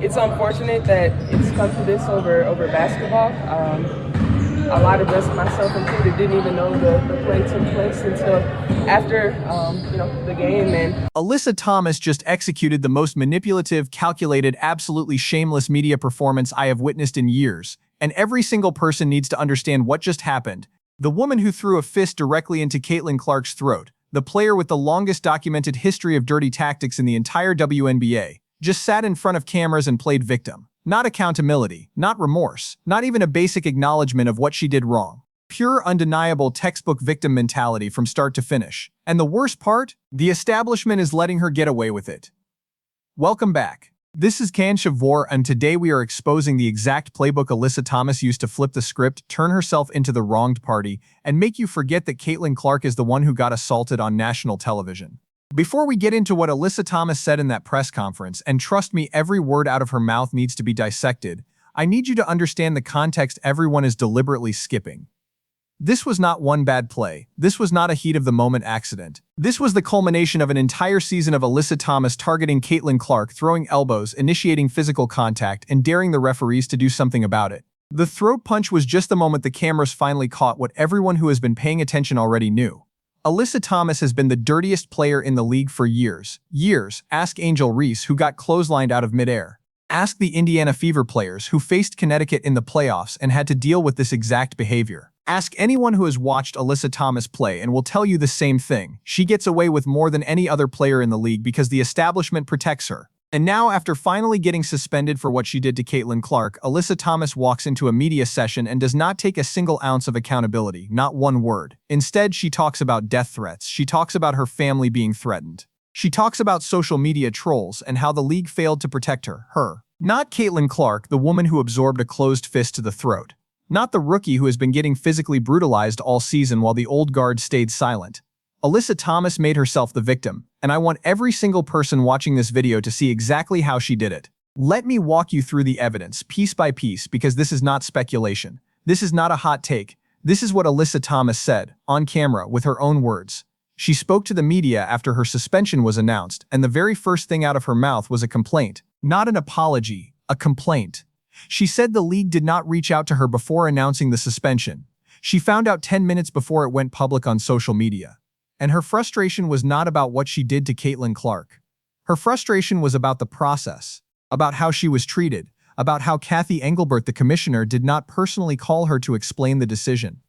It's unfortunate that it's come to this over basketball. A lot of us, myself included, didn't even know the play took place until after the game. And Alyssa Thomas just executed the most manipulative, calculated, absolutely shameless media performance I have witnessed in years, and every single person needs to understand what just happened. The woman who threw a fist directly into Caitlin Clark's throat, the player with the longest documented history of dirty tactics in the entire WNBA, just sat in front of cameras and played victim. Not accountability, not remorse, not even a basic acknowledgement of what she did wrong. Pure, undeniable textbook victim mentality from start to finish. And the worst part? The establishment is letting her get away with it. Welcome back. This is Kan Shavor, and today we are exposing the exact playbook Alyssa Thomas used to flip the script, turn herself into the wronged party, and make you forget that Caitlin Clark is the one who got assaulted on national television. Before we get into what Alyssa Thomas said in that press conference, and trust me, every word out of her mouth needs to be dissected, I need you to understand the context everyone is deliberately skipping. This was not one bad play. This was not a heat-of-the-moment accident. This was the culmination of an entire season of Alyssa Thomas targeting Caitlin Clark, throwing elbows, initiating physical contact, and daring the referees to do something about it. The throat punch was just the moment the cameras finally caught what everyone who has been paying attention already knew. Alyssa Thomas has been the dirtiest player in the league for years. Ask Angel Reese, who got clotheslined out of midair. Ask the Indiana Fever players who faced Connecticut in the playoffs and had to deal with this exact behavior. Ask anyone who has watched Alyssa Thomas play and will tell you the same thing. She gets away with more than any other player in the league because the establishment protects her. And now, after finally getting suspended for what she did to Caitlin Clark, Alyssa Thomas walks into a media session and does not take a single ounce of accountability, not one word. Instead, she talks about death threats. She talks about her family being threatened. She talks about social media trolls and how the league failed to protect her. Not Caitlin Clark, the woman who absorbed a closed fist to the throat. Not the rookie who has been getting physically brutalized all season while the old guard stayed silent. Alyssa Thomas made herself the victim, and I want every single person watching this video to see exactly how she did it. Let me walk you through the evidence, piece by piece, because this is not speculation. This is not a hot take. This is what Alyssa Thomas said, on camera, with her own words. She spoke to the media after her suspension was announced, and the very first thing out of her mouth was a complaint. Not an apology, a complaint. She said the league did not reach out to her before announcing the suspension. She found out 10 minutes before it went public on social media. And her frustration was not about what she did to Caitlin Clark. Her frustration was about the process, about how she was treated, about how Kathy Engelbert, the commissioner, did not personally call her to explain the decision.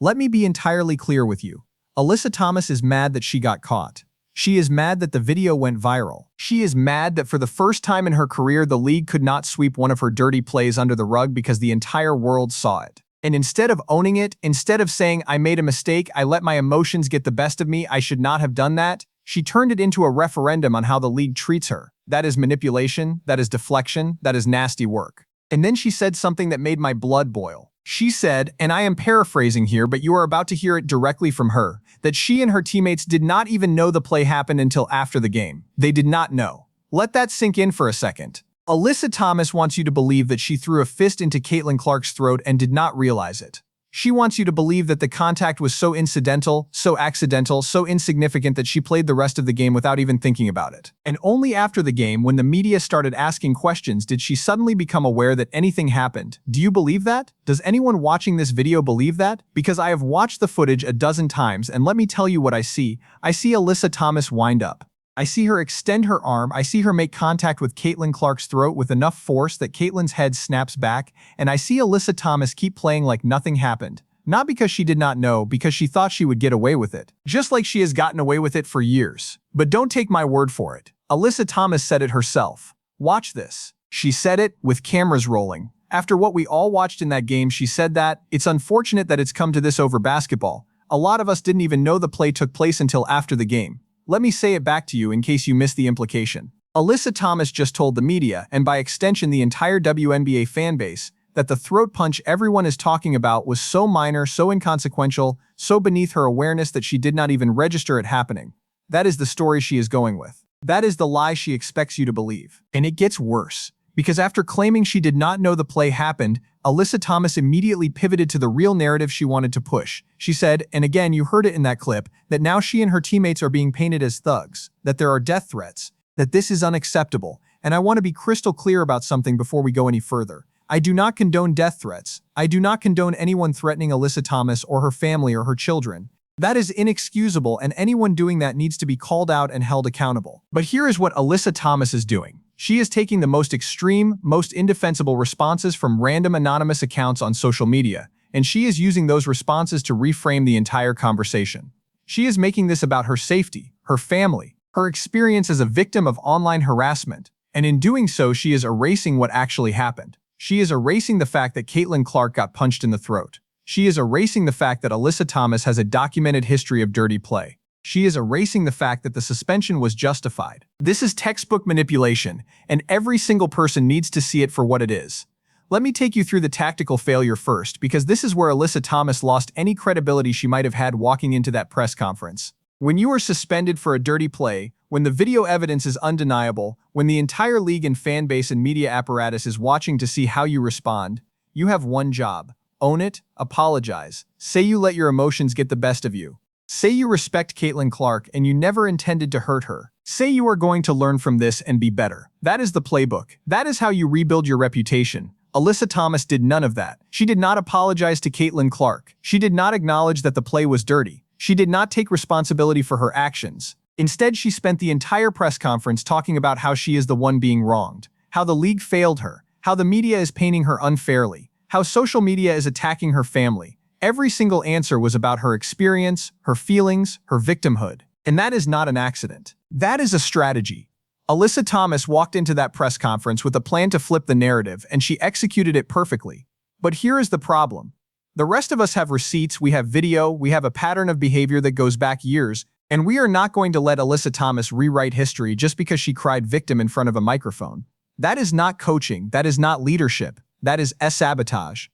Let me be entirely clear with you. Alyssa Thomas is mad that she got caught. She is mad that the video went viral. She is mad that for the first time in her career, the league could not sweep one of her dirty plays under the rug because the entire world saw it. And instead of owning it, instead of saying, I made a mistake, I let my emotions get the best of me, I should not have done that, she turned it into a referendum on how the league treats her. That is manipulation, that is deflection, that is nasty work. And then she said something that made my blood boil. She said, and I am paraphrasing here, but you are about to hear it directly from her, that she and her teammates did not even know the play happened until after the game. They did not know. Let that sink in for a second. Alyssa Thomas wants you to believe that she threw a fist into Caitlin Clark's throat and did not realize it. She wants you to believe that the contact was so incidental, so accidental, so insignificant that she played the rest of the game without even thinking about it. And only after the game, when the media started asking questions, did she suddenly become aware that anything happened. Do you believe that? Does anyone watching this video believe that? Because I have watched the footage a dozen times, and let me tell you what I see. I see Alyssa Thomas wind up. I see her extend her arm, I see her make contact with Caitlin Clark's throat with enough force that Caitlin's head snaps back, and I see Alyssa Thomas keep playing like nothing happened. Not because she did not know, because she thought she would get away with it. Just like she has gotten away with it for years. But don't take my word for it. Alyssa Thomas said it herself. Watch this. She said it with cameras rolling. After what we all watched in that game, she said that, it's unfortunate that it's come to this over basketball. A lot of us didn't even know the play took place until after the game. Let me say it back to you in case you missed the implication. Alyssa Thomas just told the media, and by extension the entire WNBA fanbase, that the throat punch everyone is talking about was so minor, so inconsequential, so beneath her awareness that she did not even register it happening. That is the story she is going with. That is the lie she expects you to believe. And it gets worse. Because after claiming she did not know the play happened, Alyssa Thomas immediately pivoted to the real narrative she wanted to push. She said, and again you heard it in that clip, that now she and her teammates are being painted as thugs, that there are death threats, that this is unacceptable, And I want to be crystal clear about something before we go any further. I do not condone death threats. I do not condone anyone threatening Alyssa Thomas or her family or her children. That is inexcusable, and anyone doing that needs to be called out and held accountable. But here is what Alyssa Thomas is doing. She is taking the most extreme, most indefensible responses from random anonymous accounts on social media, and she is using those responses to reframe the entire conversation. She is making this about her safety, her family, her experience as a victim of online harassment, and in doing so, she is erasing what actually happened. She is erasing the fact that Caitlin Clark got punched in the throat. She is erasing the fact that Alyssa Thomas has a documented history of dirty play. She is erasing the fact that the suspension was justified. This is textbook manipulation, and every single person needs to see it for what it is. Let me take you through the tactical failure first, because this is where Alyssa Thomas lost any credibility she might have had walking into that press conference. When you are suspended for a dirty play, when the video evidence is undeniable, when the entire league and fan base and media apparatus is watching to see how you respond, you have one job. Own it, apologize, say you let your emotions get the best of you. Say you respect Caitlin Clark and you never intended to hurt her. Say you are going to learn from this and be better. That is the playbook. That is how you rebuild your reputation. Alyssa Thomas did none of that. She did not apologize to Caitlin Clark. She did not acknowledge that the play was dirty. She did not take responsibility for her actions. Instead, she spent the entire press conference talking about how she is the one being wronged, how the league failed her, how the media is painting her unfairly, how social media is attacking her family. Every single answer was about her experience, her feelings, her victimhood. And that is not an accident. That is a strategy. Alyssa Thomas walked into that press conference with a plan to flip the narrative, and she executed it perfectly. But here is the problem. The rest of us have receipts, we have video, we have a pattern of behavior that goes back years, and we are not going to let Alyssa Thomas rewrite history just because she cried victim in front of a microphone. That is not coaching, that is not leadership, that is sabotage.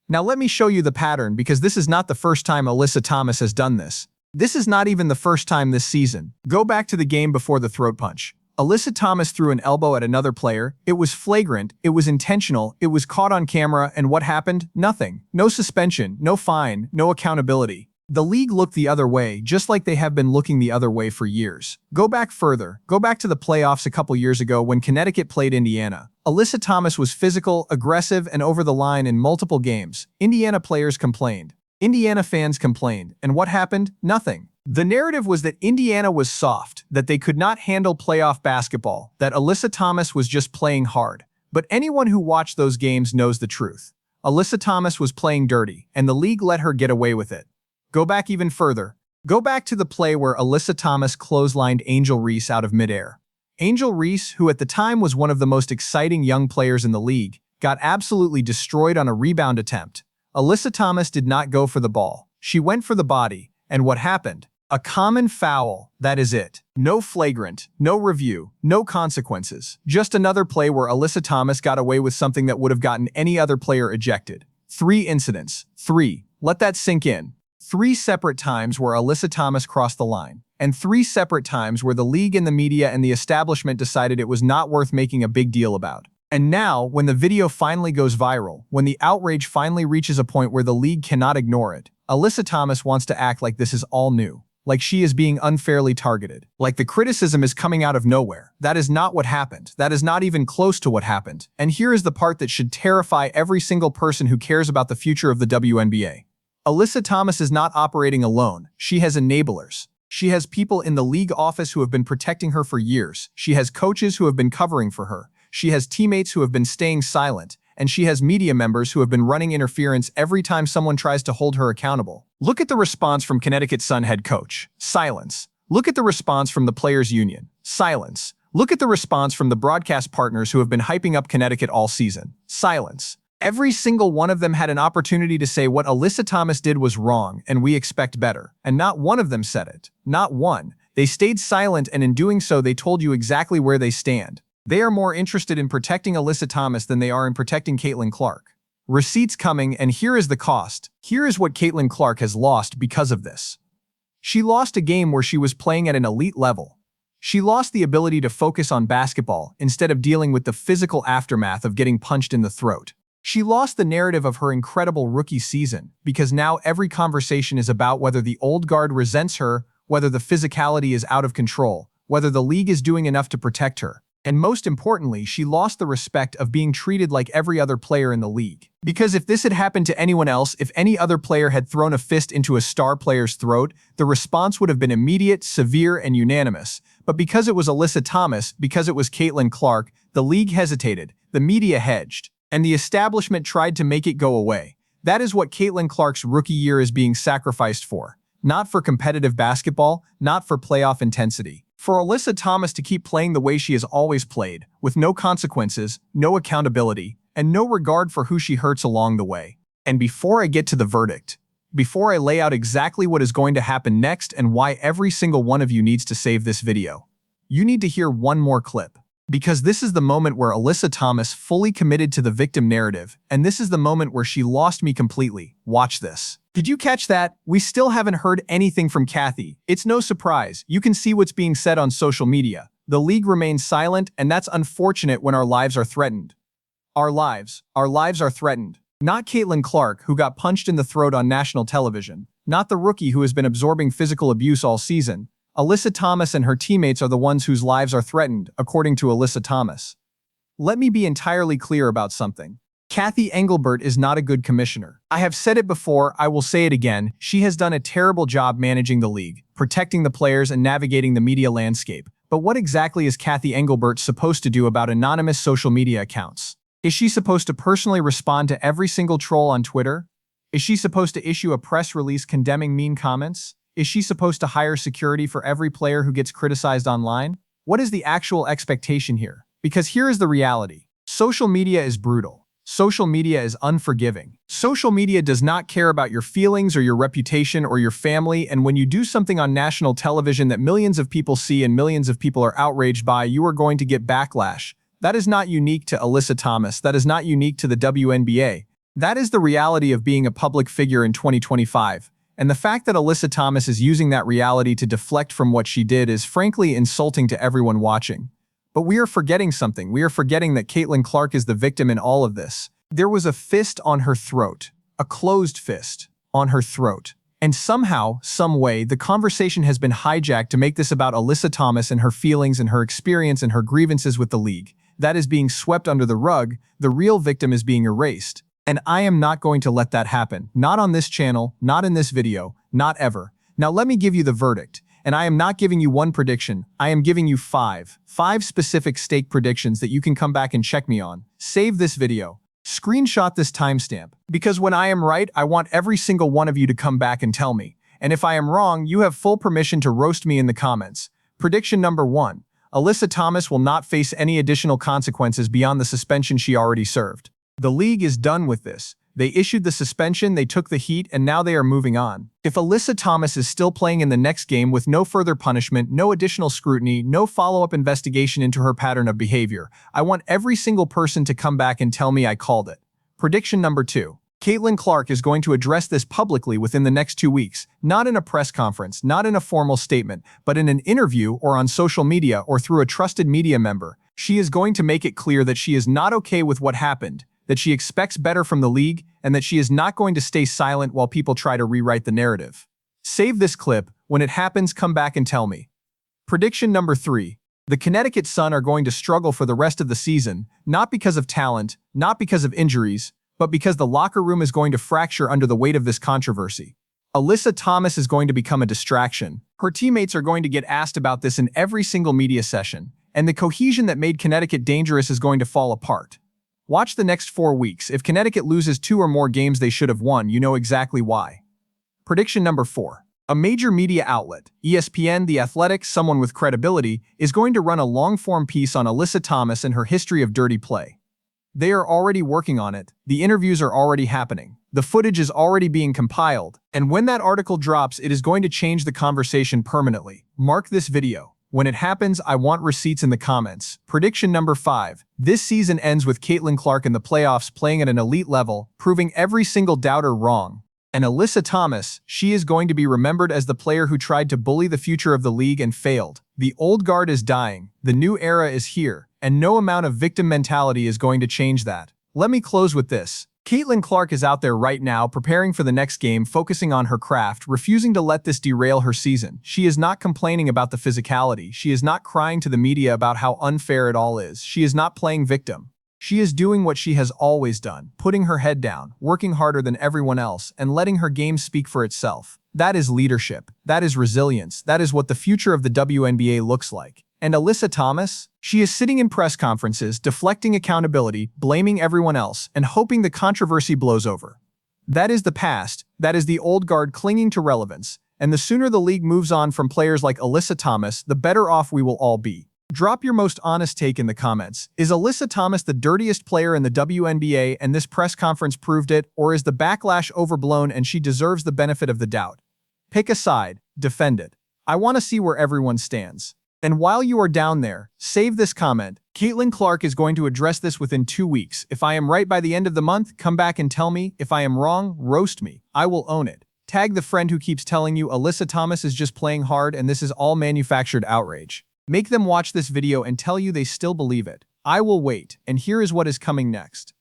Now let me show you the pattern, because this is not the first time Alyssa Thomas has done this. This is not even the first time this season. Go back to the game before the throat punch. Alyssa Thomas threw an elbow at another player. It was flagrant, it was intentional, it was caught on camera, and what happened? Nothing. No suspension, no fine, no accountability. The league looked the other way, just like they have been looking the other way for years. Go back further. Go back to the playoffs a couple years ago when Connecticut played Indiana. Alyssa Thomas was physical, aggressive, and over the line in multiple games. Indiana players complained. Indiana fans complained. And what happened? Nothing. The narrative was that Indiana was soft, that they could not handle playoff basketball, that Alyssa Thomas was just playing hard. But anyone who watched those games knows the truth. Alyssa Thomas was playing dirty, and the league let her get away with it. Go back even further. Go back to the play where Alyssa Thomas clotheslined Angel Reese out of midair. Angel Reese, who at the time was one of the most exciting young players in the league, got absolutely destroyed on a rebound attempt. Alyssa Thomas did not go for the ball. She went for the body. And what happened? A common foul, that is it. No flagrant, no review, no consequences. Just another play where Alyssa Thomas got away with something that would have gotten any other player ejected. 3 incidents. 3. Let that sink in. 3 separate times where Alyssa Thomas crossed the line. And 3 separate times where the league and the media and the establishment decided it was not worth making a big deal about. And now, when the video finally goes viral, when the outrage finally reaches a point where the league cannot ignore it, Alyssa Thomas wants to act like this is all new. Like she is being unfairly targeted. Like the criticism is coming out of nowhere. That is not what happened. That is not even close to what happened. And here is the part that should terrify every single person who cares about the future of the WNBA. Alyssa Thomas is not operating alone. She has enablers. She has people in the league office who have been protecting her for years. She has coaches who have been covering for her. She has teammates who have been staying silent. And she has media members who have been running interference every time someone tries to hold her accountable. Look at the response from Connecticut Sun head coach. Silence. Look at the response from the players' union. Silence. Look at the response from the broadcast partners who have been hyping up Connecticut all season. Silence. Every single one of them had an opportunity to say what Alyssa Thomas did was wrong and we expect better. And not one of them said it. Not one. They stayed silent, and in doing so they told you exactly where they stand. They are more interested in protecting Alyssa Thomas than they are in protecting Caitlin Clark. Receipts coming, and here is the cost. Here is what Caitlin Clark has lost because of this. She lost a game where she was playing at an elite level. She lost the ability to focus on basketball instead of dealing with the physical aftermath of getting punched in the throat. She lost the narrative of her incredible rookie season because now every conversation is about whether the old guard resents her, whether the physicality is out of control, whether the league is doing enough to protect her. And most importantly, she lost the respect of being treated like every other player in the league. Because if this had happened to anyone else, if any other player had thrown a fist into a star player's throat, the response would have been immediate, severe, and unanimous. But because it was Alyssa Thomas, because it was Caitlin Clark, the league hesitated, the media hedged, and the establishment tried to make it go away. That is what Caitlin Clark's rookie year is being sacrificed for. Not for competitive basketball, not for playoff intensity. For Alyssa Thomas to keep playing the way she has always played, with no consequences, no accountability, and no regard for who she hurts along the way. And before I get to the verdict, before I lay out exactly what is going to happen next and why every single one of you needs to save this video, you need to hear one more clip. Because this is the moment where Alyssa Thomas fully committed to the victim narrative, and this is the moment where she lost me completely. Watch this. Did you catch that? We still haven't heard anything from Kathy. It's no surprise. You can see what's being said on social media. The league remains silent, and that's unfortunate when our lives are threatened. Our lives are threatened. Not Caitlin Clark, who got punched in the throat on national television. Not the rookie who has been absorbing physical abuse all season. Alyssa Thomas and her teammates are the ones whose lives are threatened, according to Alyssa Thomas. Let me be entirely clear about something. Kathy Engelbert is not a good commissioner. I have said it before, I will say it again, she has done a terrible job managing the league, protecting the players and navigating the media landscape. But what exactly is Kathy Engelbert supposed to do about anonymous social media accounts? Is she supposed to personally respond to every single troll on Twitter? Is she supposed to issue a press release condemning mean comments? Is she supposed to hire security for every player who gets criticized online? What is the actual expectation here? Because here is the reality. Social media is brutal. Social media is unforgiving. Social media does not care about your feelings or your reputation or your family, and when you do something on national television that millions of people see and millions of people are outraged by, you are going to get backlash. That is not unique to Alyssa Thomas. That is not unique to the WNBA. That is the reality of being a public figure in 2025. And the fact that Alyssa Thomas is using that reality to deflect from what she did is frankly insulting to everyone watching. But we are forgetting something. We are forgetting that Caitlin Clark is the victim in all of this. There was a fist on her throat, a closed fist on her throat. And somehow, some way, the conversation has been hijacked to make this about Alyssa Thomas and her feelings and her experience and her grievances with the league. That is being swept under the rug. The real victim is being erased. And I am not going to let that happen. Not on this channel, not in this video, not ever. Now let me give you the verdict. And I am not giving you one prediction, I am giving you five specific stake predictions that you can come back and check me on. Save this video. Screenshot this timestamp. Because when I am right, I want every single one of you to come back and tell me. And if I am wrong, you have full permission to roast me in the comments. Prediction number 1. Alyssa Thomas will not face any additional consequences beyond the suspension she already served. The league is done with this. They issued the suspension, they took the heat, and now they are moving on. If Alyssa Thomas is still playing in the next game with no further punishment, no additional scrutiny, no follow-up investigation into her pattern of behavior, I want every single person to come back and tell me I called it. Prediction number 2. Caitlin Clark is going to address this publicly within the next 2 weeks, not in a press conference, not in a formal statement, but in an interview or on social media or through a trusted media member. She is going to make it clear that she is not okay with what happened, that she expects better from the league, and that she is not going to stay silent while people try to rewrite the narrative. Save this clip. When it happens, come back and tell me. Prediction number 3. The Connecticut Sun are going to struggle for the rest of the season, not because of talent, not because of injuries, but because the locker room is going to fracture under the weight of this controversy. Alyssa Thomas is going to become a distraction. Her teammates are going to get asked about this in every single media session, and the cohesion that made Connecticut dangerous is going to fall apart. Watch the next 4 weeks. If Connecticut loses 2 or more games they should have won, you know exactly why. Prediction number 4. A major media outlet, ESPN, The Athletic, someone with credibility, is going to run a long-form piece on Alyssa Thomas and her history of dirty play. They are already working on it. The interviews are already happening. The footage is already being compiled. And when that article drops, it is going to change the conversation permanently. Mark this video. When it happens, I want receipts in the comments. Prediction number 5. This season ends with Caitlin Clark in the playoffs playing at an elite level, proving every single doubter wrong. And Alyssa Thomas, she is going to be remembered as the player who tried to bully the future of the league and failed. The old guard is dying. The new era is here. And no amount of victim mentality is going to change that. Let me close with this. Caitlin Clark is out there right now, preparing for the next game, focusing on her craft, refusing to let this derail her season. She is not complaining about the physicality. She is not crying to the media about how unfair it all is. She is not playing victim. She is doing what she has always done, putting her head down, working harder than everyone else, and letting her game speak for itself. That is leadership. That is resilience. That is what the future of the WNBA looks like. And Alyssa Thomas? She is sitting in press conferences, deflecting accountability, blaming everyone else, and hoping the controversy blows over. That is the past. That is the old guard clinging to relevance. And the sooner the league moves on from players like Alyssa Thomas, the better off we will all be. Drop your most honest take in the comments. Is Alyssa Thomas the dirtiest player in the WNBA and this press conference proved it, or is the backlash overblown and she deserves the benefit of the doubt? Pick a side, defend it. I want to see where everyone stands. And while you are down there, save this comment. Caitlin Clark is going to address this within 2 weeks. If I am right by the end of the month, come back and tell me. If I am wrong, roast me. I will own it. Tag the friend who keeps telling you Alyssa Thomas is just playing hard and this is all manufactured outrage. Make them watch this video and tell you they still believe it. I will wait, and here is what is coming next.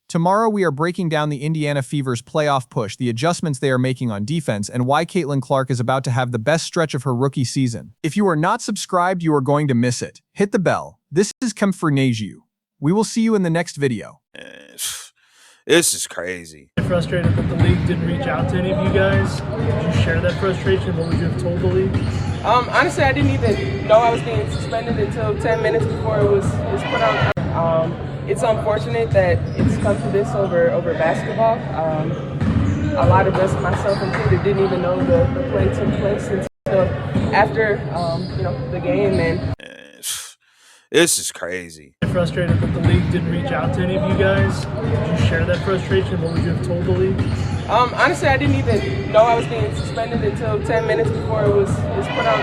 Tomorrow we are breaking down the Indiana Fever's playoff push, the adjustments they are making on defense, and why Caitlin Clark is about to have the best stretch of her rookie season. If you are not subscribed, you are going to miss it. Hit the bell. This is Kemfernaju. We will see you in the next video. This is crazy. Frustrated that the league didn't reach out to any of you guys. Did you share that frustration? What would you have told the league? Honestly, I didn't even know I was being suspended until 10 minutes before it was put out. It's unfortunate that it's come to this over basketball. A lot of us, myself included, didn't even know the play took place until after the game. And this is crazy. Frustrated that the league didn't reach out to any of you guys. Did you share that frustration? What would you have told the league? Honestly, I didn't even know I was being suspended until 10 minutes before it was put out.